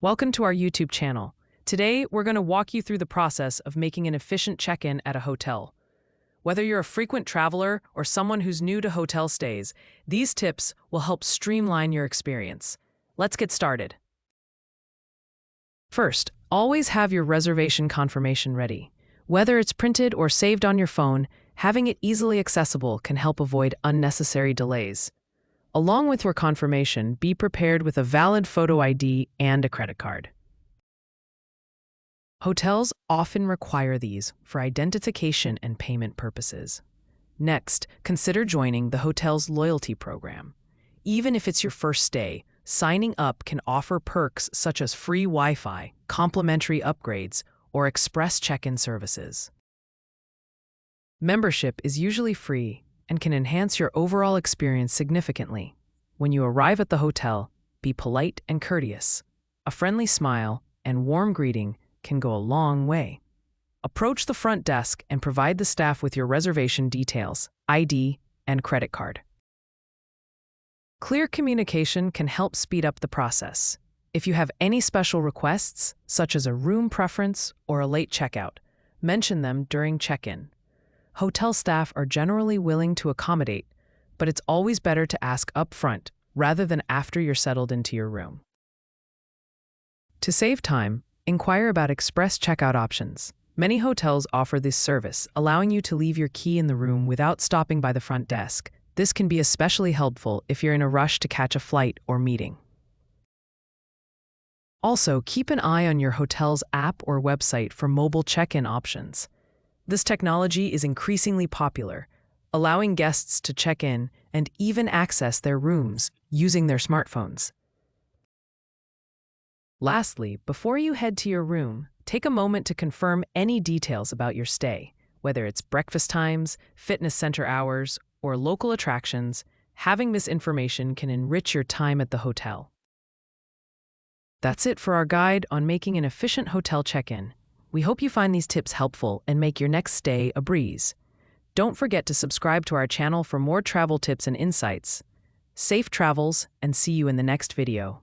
Welcome to our YouTube channel. Today, we're going to walk you through the process of making an efficient check-in at a hotel. Whether you're a frequent traveler or someone who's new to hotel stays, these tips will help streamline your experience. Let's get started. First, always have your reservation confirmation ready. Whether it's printed or saved on your phone, having it easily accessible can help avoid unnecessary delays. Along with your confirmation, be prepared with a valid photo ID and a credit card. Hotels often require these for identification and payment purposes. Next, consider joining the hotel's loyalty program. Even if it's your first stay, signing up can offer perks such as free Wi-Fi, complimentary upgrades, or express check-in services. Membership is usually free and can enhance your overall experience significantly. When you arrive at the hotel, be polite and courteous. A friendly smile and warm greeting can go a long way. Approach the front desk and provide the staff with your reservation details, ID, and credit card. Clear communication can help speed up the process. If you have any special requests, such as a room preference or a late checkout, mention them during check-in. Hotel staff are generally willing to accommodate, but it's always better to ask up front rather than after you're settled into your room. To save time, inquire about express checkout options. Many hotels offer this service, allowing you to leave your key in the room without stopping by the front desk. This can be especially helpful if you're in a rush to catch a flight or meeting. Also, keep an eye on your hotel's app or website for mobile check-in options. This technology is increasingly popular, allowing guests to check in and even access their rooms using their smartphones. Lastly, before you head to your room, take a moment to confirm any details about your stay, whether it's breakfast times, fitness center hours, or local attractions. Having this information can enrich your time at the hotel. That's it for our guide on making an efficient hotel check-in. We hope you find these tips helpful and make your next stay a breeze. Don't forget to subscribe to our channel for more travel tips and insights. Safe travels, and see you in the next video.